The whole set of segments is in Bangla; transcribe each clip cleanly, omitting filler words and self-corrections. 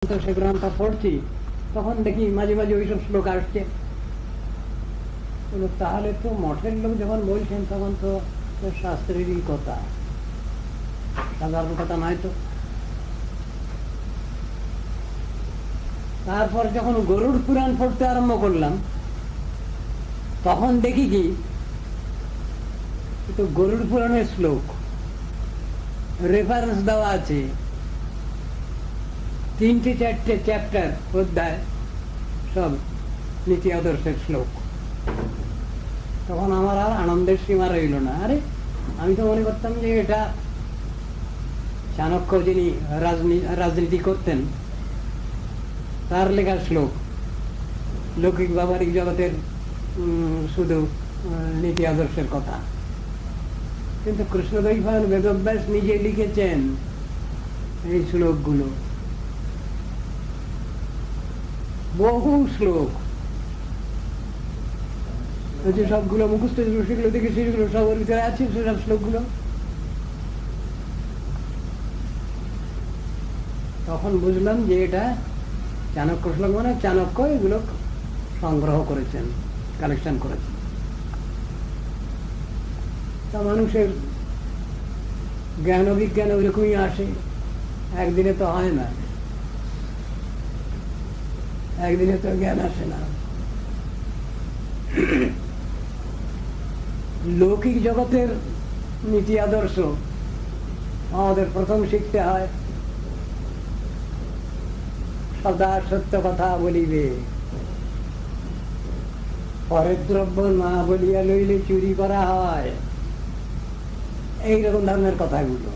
তো সে গ্রন্থ পড়ছি, তখন দেখি মাঝে মাঝে ওইসব শ্লোক আসছে। তাহলে তো মঠের লোক যখন বলছেন তখন তো শাস্ত্রেরই কথা, সাধারণ কথা নয় তো। তারপর যখন গরুড় পুরাণ পড়তে আরম্ভ করলাম, তখন দেখি কি তো গরুড় পুরাণের শ্লোক রেফারেন্স দেওয়া আছে, 3-4 চ্যাপ্টার অধ্যায় সব নীতি আদর্শের শ্লোক। তখন আমার আর আনন্দের সীমা রইল না। আরে আমি তো মনে করতাম যে এটা চাণক্য যিনি রাজনীতি করতেন তার লেখা শ্লোক, লৌকিক ব্যবহারিক জগতের শুধু নীতি আদর্শের কথা। কিন্তু কৃষ্ণদ্বৈপায়ন বেদব্যাস নিজে লিখেছেন এই শ্লোকগুলো, বহু শ্লোক। যে সবগুলো মুখস্থ সেগুলো দেখে সেগুলো সবার ভিতরে আছে সেসব শ্লোকগুলো। তখন বুঝলাম যে এটা চাণক্য শ্লোক, মানে চাণক্য এগুলো সংগ্রহ করেছেন, কালেকশন করেছেন। তা মানুষের জ্ঞান অভিজ্ঞান ওইরকমই আসে, একদিনে তো হয় না, একদিনে তো জ্ঞান আসে না। লৌকিক জগতের নীতি আদর্শ আমাদের প্রথম শিখতে হয়, সদা সত্য কথা বলিবে, পরের দ্রব্য না বলিয়া লইলে চুরি করা হয়, এইরকম ধরনের কথাগুলো।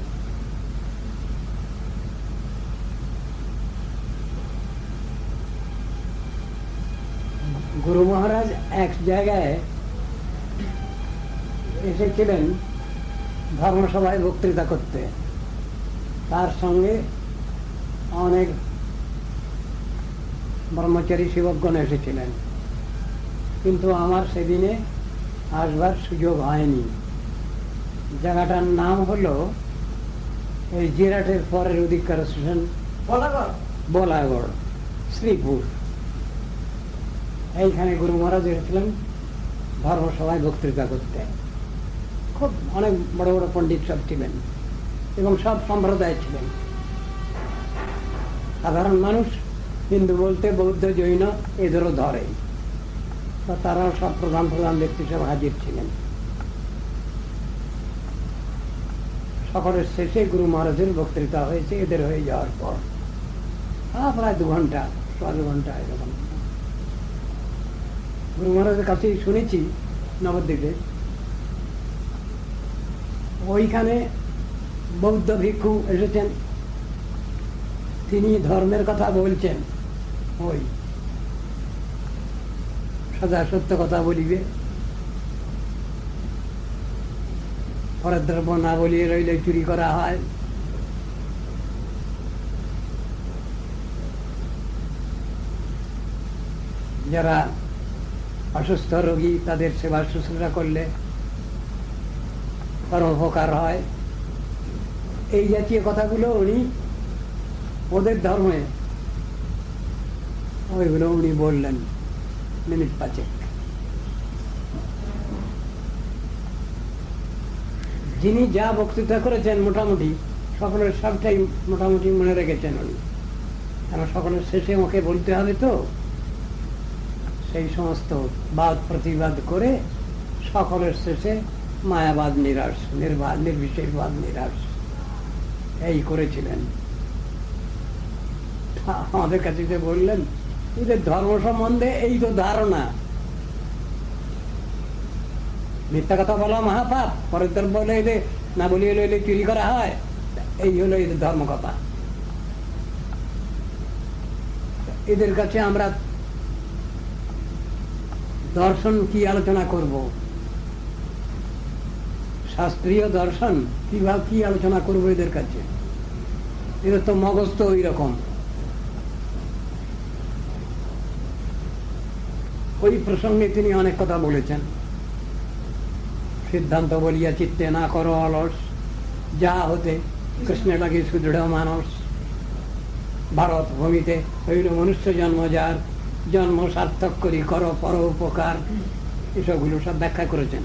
গুরু মহারাজ এক জায়গায় এসেছিলেন ধর্মসভায় বক্তৃতা করতে, তার সঙ্গে অনেক ব্রহ্মচারী সেবকগণ এসেছিলেন, কিন্তু আমার সেদিনে আসবার সুযোগ হয়নি। জায়গাটার নাম হলো এই জিরাটের পরের অধিকার স্টেশন বলাগড়, শ্রীপুর। এইখানে গুরু মহারাজ এসেছিলেন ধর্মসভায় বক্তৃতা করতে। খুব অনেক বড় বড় পণ্ডিত সব ছিলেন এবং সব সম্প্রদায় ছিলেন। সাধারণ মানুষ হিন্দু বলতে বৌদ্ধ জৈন এদেরও ধরে, তারাও সব প্রধান প্রধান ব্যক্তি সব হাজির ছিলেন। সকলের শেষে গুরু মহারাজের বক্তৃতা হয়েছে এদের হয়ে যাওয়ার পর, প্রায় 2 ঘন্টা 2 ঘন্টা এরকম। গুরু মহারাজের কাছেই শুনেছি নবদ্বীপে, ওইখানে বৌদ্ধ ভিক্ষু এসেছেন, তিনি ধর্মের কথা বলছেন, ওই সদা সত্য কথা বলিবে, পরের দ্রব্য না বলিয়ে রইলে চুরি করা হয়। যারা অসুস্থ রোগী তাদের সেবা শুশ্রূষা করলে পরোপকার হয়, এই জাতীয় কথাগুলো উনি ওদের ধর্মে ওইগুলো উনি বললেন মিনিট 5। যিনি যা বক্তৃতা করেছেন মোটামুটি সকলের সবটাই মোটামুটি মনে রেখেছেন উনি, কারণ সকলের শেষে ওকে বলতে হবে তো, সেই সমস্ত বাদ প্রতিবাদ করে সকলের শেষে মায়াবাদ নিরাশ, নির্বিশেষবাদ নিরাশ এই করেছিলেন। আমাদের কাছে যে বললেন এদের ধর্ম সম্বন্ধে এই তো ধারণা, মিথ্যা কথা বলা মহাপাপ, পরের দ্রব্য লইলে না বলিয়ে লইলে চুরি করা হয়, এই হলো এদের ধর্ম কথা। এদের কাছে আমরা দর্শন কি আলোচনা করব, শাস্ত্রীয় দর্শন কিভাবে কি আলোচনা করবো এদের কাছে? এদের তো মগজ তো ওই রকম। ওই প্রসঙ্গে তিনি অনেক কথা বলেছেন। সিদ্ধান্ত বলিয়া চিত্তে না করো অলস, যা হতে কৃষ্ণের লাগে সুদৃঢ় মানস। ভারত ভূমিতে হইল মনুষ্য জন্ম, যার জন্ম সার্থক করি করো পর উপকার, এসবগুলো সব ব্যাখ্যা করেছেন।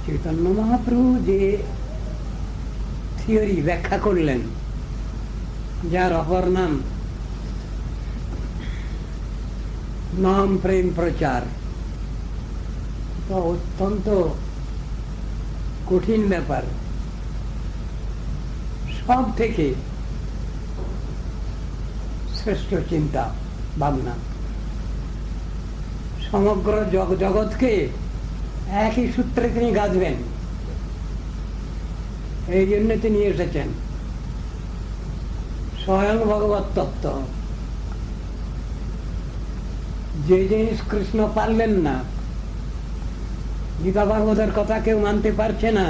চৈতন্য মহাপ্রভু যে থিওরি ব্যাখ্যা করলেন, যার অপর নাম নাম প্রেম প্রচার, তো অত্যন্ত কঠিন ব্যাপার। সব থেকে শ্রেষ্ঠ চিন্তা ভাবনা, সমগ্র জগৎকে একই সূত্রে তিনি গাঁথবেন, এই জন্য তিনি এসেছেন। স্বয়ং ভগবত তত্ত্ব, যে জিনিস কৃষ্ণ পারলেন না, গীতা ভাগবতের কথা কেউ মানতে পারছে না,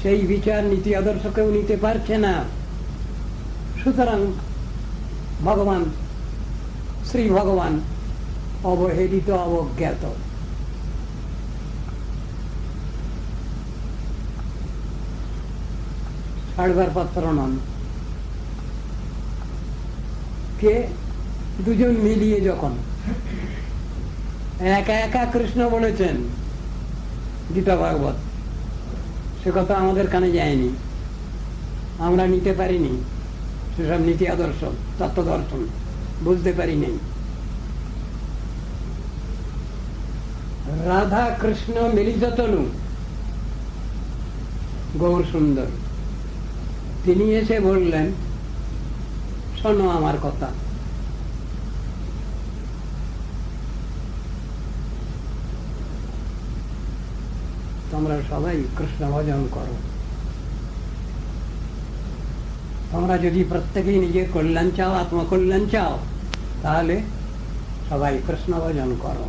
সেই বিচার নীতি আদর্শ কেউ নিতে পারছে না, সুতরাং ভগবান শ্রী ভগবান অবহেলিত, অবজ্ঞাত। ছাড়বার পাত্র নন। কে? দুজন মিলিয়ে যখন একা একা কৃষ্ণ বলেছেন গীতা ভাগবত, সে কথা আমাদের কানে যায়নি, আমরা নিতে পারিনি, সেসব নীতি আদর্শ তত্ত্ব দর্শন বুঝতে পারিনি। রাধা কৃষ্ণ মিলিত তনু গৌর সুন্দর, তিনি এসে বললেন শোনো আমার কথা, তোমরা সবাই কৃষ্ণ ভজন করো। তোমরা যদি প্রত্যেকেই নিজের কল্যাণ চাও, আত্মকল্যাণ চাও, তাহলে সবাই কৃষ্ণ ভজন করো।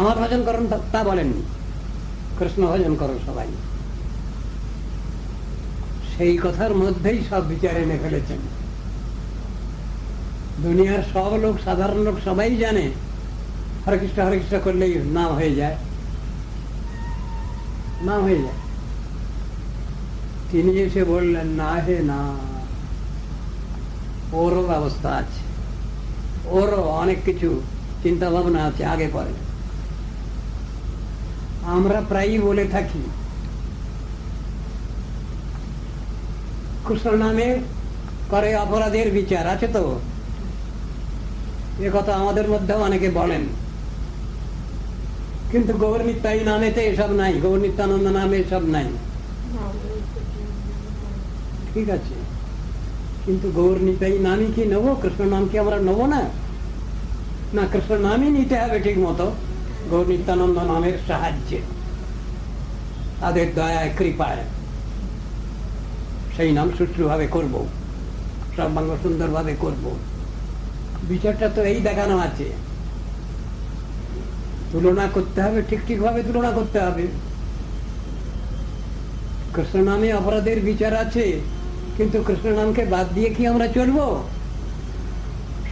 আমার ভজন করুন তা বলেননি, কৃষ্ণ ভজন করো সবাই। সেই কথার মধ্যেই সব বিচার এনে ফেলেছেন। দুনিয়ার সব লোক, সাধারণ লোক সবাই জানে হরে কৃষ্ণ করলেই নাম হয়ে যায়, নাম হয়ে যায়। তিনি এসে বললেন না হে না, ওরও ব্যবস্থা আছে, ওরও অনেক কিছু চিন্তা ভাবনা আছে আগে পরে। আমরা প্রায়ই বলে থাকি কৃষ্ণ নামে করে অপরাধের বিচার, আছে তো, এ কথা আমাদের মধ্যে অনেকে বলেন, কিন্তু গৌর নিত্যাই নামেতে এসব নাই, গৌর নিত্যানন্দ নামে এসব নাই। ঠিক আছে, কিন্তু গৌর নিত্যাই নামই কি নেবো? কৃষ্ণ নাম কি আমরা নেবো না? না, কৃষ্ণ নামই নিতে হবে ঠিক মতো, গৌর নিত্যানন্দ নামের সাহায্যে, তাদের দয়ায় কৃপায় সেই নাম সুষ্ঠুভাবে করব, সর্বাঙ্গ সুন্দরভাবে করব। বিচারটা তো এই দেখানো আছে, তুলনা করতে হবে, ঠিক ভাবে তুলনা করতে হবে। কৃষ্ণ নামে অপরাধের বিচার আছে, কিন্তু কৃষ্ণ নামকে বাদ দিয়ে কি আমরা চলবো?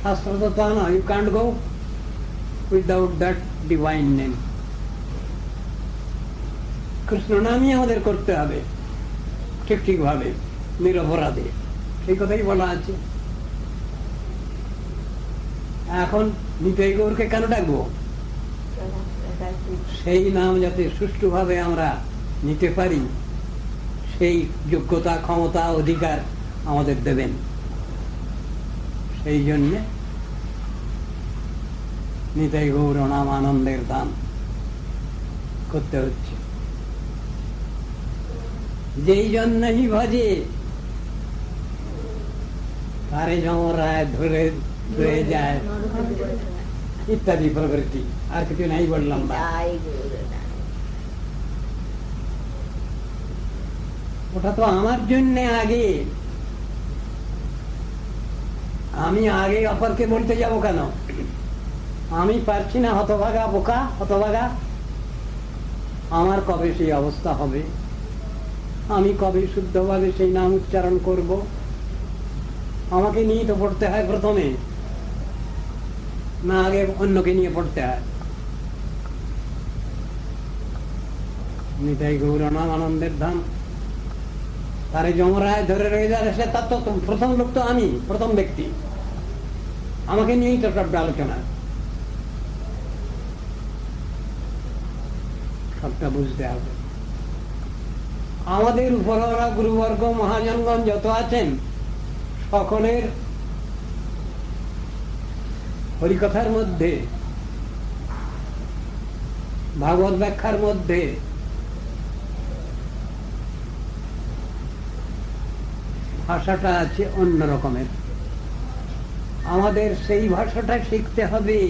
শাস্ত্র তো তা না, you can't go without that divine name. Krishna নামই আমাদের করতে হবে ঠিক ভাবে, নিরপরাধে, সেই কথাই বলা আছে। এখন নিতাই গৌরকে কেন ডাকবো? সেই নাম যাতে সুষ্ঠুভাবে আমরা নিতে পারি, সেই যোগ্যতা, ক্ষমতা, অধিকার আমাদের দেবেন। সেই জন্য নিতাই গৌর নাম আনন্দের দান করতে হচ্ছে। যেই জন্যই ভজে তারে জমরায় ধরে ধরে যায় ইত্যাদি প্রবৃত্তি, আর কিছু নাই বললাম না। ওটা তো আমার জন্য আগে, আমি আগে অপরকে বলতে যাব কেন? আমি পারছি না, হতভাগা বোকা, হতভাগা। আমার কবে সেই অবস্থা হবে? আমি কবে শুদ্ধভাবে সেই নাম উচ্চারণ করব? আমাকে নিয়ে তো পড়তে হয় প্রথমে, না আগে অন্যকে নিয়ে পড়তে হয়? নিতাই গৌর নাম আনন্দের ধাম। তারে যমরায় ধরে রয়ে যাবে, সে তার তো প্রথম লোক তো আমি, প্রথম ব্যক্তি, আমাকে নিয়েই তো সবটা আলোচনা, সবটা বুঝতে হবে। আমাদের উপরওয়ালা গুরুবর্গ মহাজনগণ যত আছেন, সকলের হরিকথার মধ্যে, ভাগবত ব্যাখ্যার মধ্যে ভাষাটা আছে অন্য রকমের। আমাদের সেই ভাষাটা শিখতে হবে,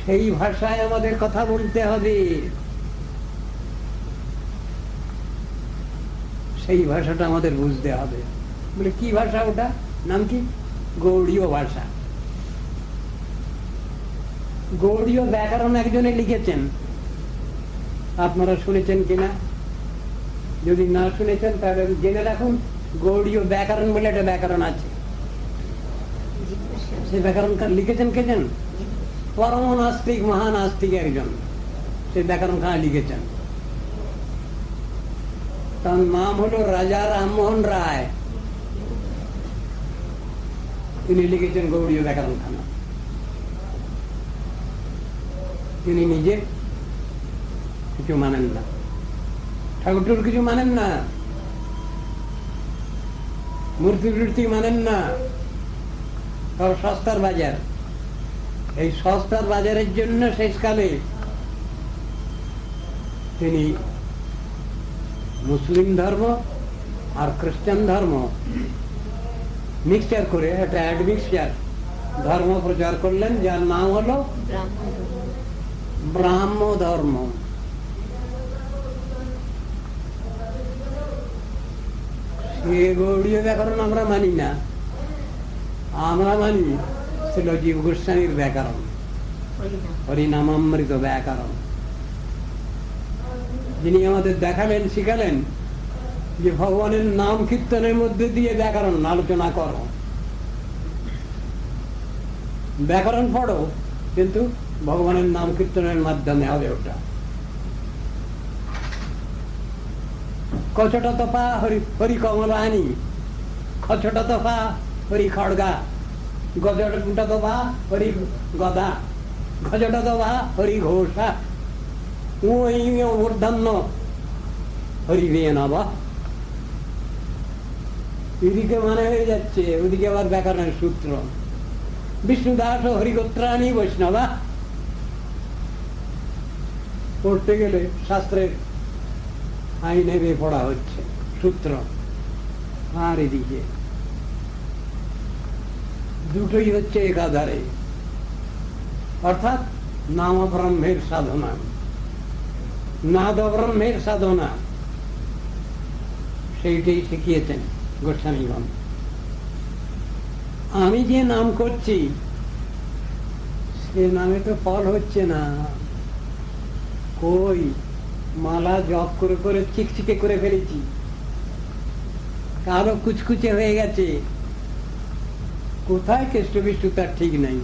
সেই ভাষায় আমাদের কথা বলতে হবে, সেই ভাষাটা আমাদের বুঝতে হবে। বলে কি ভাষা ওটা? নাম কি? গৌড়ীয় ভাষা। গৌড়ীয় ব্যাকরণ একজনে লিখেছেন, আপনারা শুনেছেন কিনা? যদি না শুনেছেন তাহলে জেনে রাখুন, গৌড়ীয় ব্যাকরণ বলে একটা ব্যাকরণ আছে। সেই ব্যাকরণ লিখেছেন কে জানেন? পরম নাস্তিক, মহানাস্তিক একজন সেই ব্যাকরণ খানা লিখেছেন। তার নাম হলো রাজা রামমোহন রায়। তিনি লিখেছেন গৌড়ীয় ব্যাকরণ খানা। তিনি নিজে কিছু মানেন না, ঠাকুর কিছু মানেন না, মূর্তি টূর্তি মানেন না, সব সস্তার বাজার। এই সস্তার বাজারের জন্য শেষকালে তিনি মুসলিম ধর্ম আর খ্রিস্টান ধর্ম মিক্সচার করে একটা অ্যাডমিক্সচার ধর্ম প্রচার করলেন, যার নাম হলো ব্রাহ্ম ধর্ম। সে গৌড়ীয় ব্যাকরণ আমরা মানি না, আমরা মানি ছিল জীব গোস্বামীর ব্যাকরণ, হরিনামামৃত ব্যাকরণ, যিনি আমাদের দেখালেন, শিখালেন যে ভগবানের নাম কীর্তনের মধ্যে দিয়ে ব্যাকরণ আলোচনা করো, ব্যাকরণ পড়ো, কিন্তু ভগবানের নাম কীর্তনের মাধ্যমে হবে ওটা। কচটা তফা হরি কমলানি, খচটা তফা হরি খড়গা, গজটা তফা হরি গদা, গজটা তফা হরি ঘোষা, মূর্ধন্য হরি বেনবা। এদিকে মানে হয়ে যাচ্ছে, ওদিকে আবার ব্যাকরণের সূত্র। বিষ্ণুদাস হরিগোত্রাণী বৈষ্ণবা পড়তে গেলে শাস্ত্রের আইনে পড়া হচ্ছে সূত্র, আর এদিকে দুটোই হচ্ছে একাধারে, অর্থাৎ নাম ব্রহ্মের সাধনা, নাদ ব্রহ্মের সাধনা, সেইটাই শিখিয়েছেন গোস্বামীগণ। আমি যে নাম করছি সে নামে তো ফল হচ্ছে না। কই, মালা জপ করে করে চিকচিকে করে ফেলেছি, কারো কুচকুচে হয়ে গেছে, কোথায় কেষ্ট বিষ্টু তার ঠিক নাই,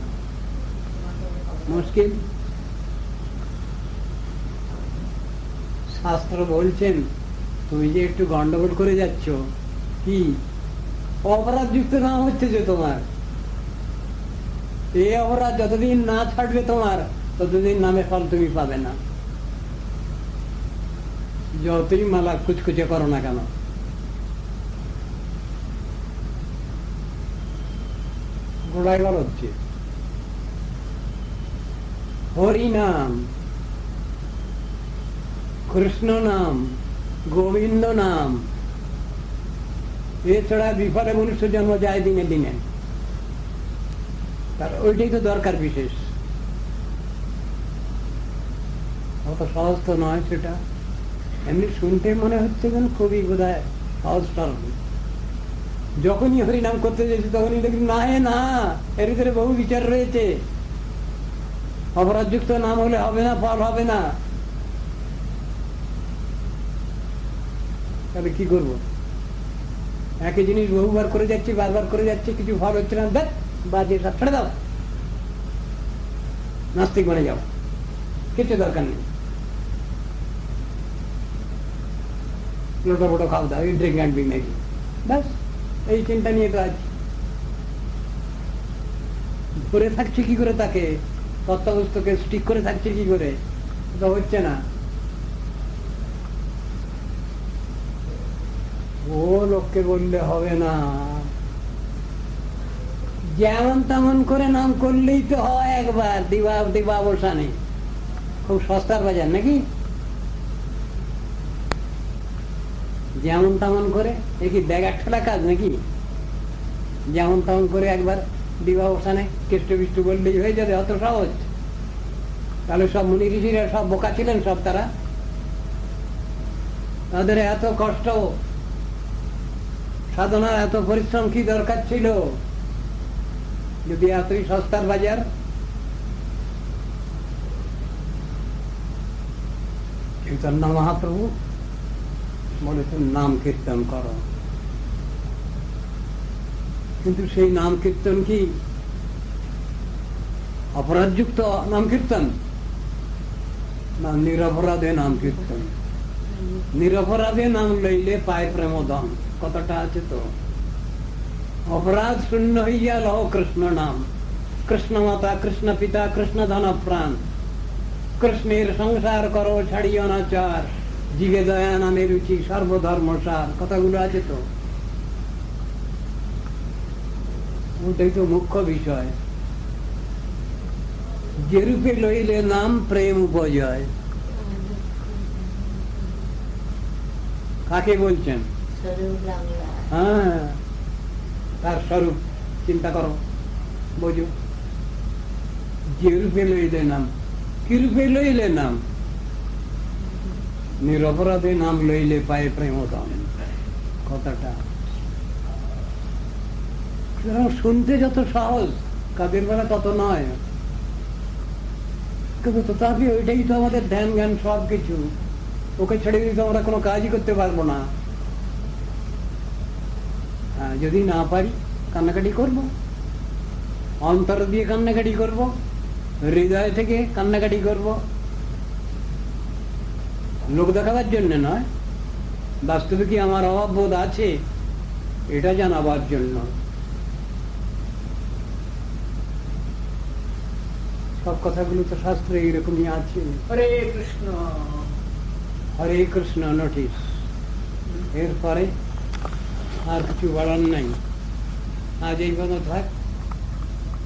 মুশকিল। শাস্ত্র বলছেন তুমি যে একটু গন্ডগোল করে যাচ্ছ, কি অপরাধ যুক্ত নাম হচ্ছে যে তোমার, এই অপরাধ যতদিন না ছাড়বে তোমার, ততদিন নামে ফল তুমি পাবে না, যতই মালা কুচকুচে করো না কেন। গোড়ায় বল হচ্ছে হরি নাম, কৃষ্ণ নাম, গোবিন্দ নাম, এছাড়া বিফলে মনুষ্য জন্ম যায় দিনে দিনে, তার ওইটাই তো দরকার বিশেষ। অত সহজ তো নয় সেটা, এমনি শুনতে মনে হচ্ছে যেন খুবই বোধহয় সহজ সরল। যখনই হরিনাম করতে যাচ্ছি তখনই দেখি না, না, এর ভিতরে বহু বিচার রয়েছে, অপরাধযুক্ত নাম হলে হবে না, ফল হবে না। তাহলে কি করবো? একই জিনিস বহুবার করে যাচ্ছি, বারবার করে যাচ্ছি, কিছু ফল হচ্ছে না, দেখ বাজে সব ছেড়ে দাও, নাস্তিক বনে যাও, কিছু দরকার নেই। লোটো ফোটো খাওয়া দাওয়া, ড্রিঙ্ক অ্যান্ড ড্রিঙ্ক নাকি, ব্যাস এই চিন্তা নিয়ে তো আছি। ধরে থাকছে কি করে তাকে, তত্ত্ববস্তুকে স্টিক করে থাকছে কি করে, তো হচ্ছে না। ও লোককে বললে হবে না, যেমন তেমন করে নাম করলেই তো হয় একবার, দিবাবসানে। খুব সস্তার বাজার নাকি, যেমন তেমন করে, এ কি ব্যাগার ঠেলা কাজ নাকি? যেমন তেমন করে একবার দিবাবসানে কেষ্ট বিষ্টু বললেই হয়ে যাবে, অত সহজ? তাহলে সব মুনি ঋষিরা সব বোকা ছিলেন সব, তাদের এত কষ্ট সাধনার এত পরিশ্রম কি দরকার ছিল, যদি এতই সস্তার বাজার? চৈতন্য মহাপ্রভু বলেছেন নাম কীর্তন করো, কিন্তু সেই নাম কীর্তন কি অপরাধযুক্ত নাম কীর্তন না নিরপরাধে নাম কীর্তন? নিরপরাধে নাম লইলে পায় প্রেমধন, কথাটা আছে তো। অপরাধ শূন্য হইয়া লহ কৃষ্ণ নাম, কৃষ্ণ মাতা কৃষ্ণ পিতা কৃষ্ণ ধন প্রাণ, কৃষ্ণের সংসার করো ছাড়িও না চার, জীবে দয়া নামে রুচি সর্বধর্ম সার, কথাগুলো আছে তো। ওটাই তো মুখ্য বিষয়। যেরূপে লইলে নাম প্রেম উপজয়। কাকে বলছেন? হ্যাঁ, তার স্বরূপ চিন্তা করো, বোঝো। যেরূপে লইলে নাম, কি রূপে লইলে নাম? নিরপরাধে নাম লইলে পায় প্রেমধন, কথাটা শুনতে যত সহজ, কাদের বেলা তত নয়। কিন্তু তথাপি ওইটাই তো আমাদের ধ্যান জ্ঞান সবকিছু। ওকে ছেড়ে দিতে আমরা কোনো কাজই করতে পারবো না। যদি না পারি কান্নাকাটি করব, অন্তর দিয়ে কান্নাকাটি করব, হৃদয় থেকে কান্নাকাটি করব, লোক দেখাবার জন্য নয়, বাস্তবে কি আমার অভাব বোধ আছে এটা জানাবার জন্য। সব কথাগুলো তো শাস্ত্রে এইরকমই আছে। হরে কৃষ্ণ, হরে কৃষ্ণ নোটিস, এরপরে আর কিছু বলার নাই। আজ এই কথা থাক।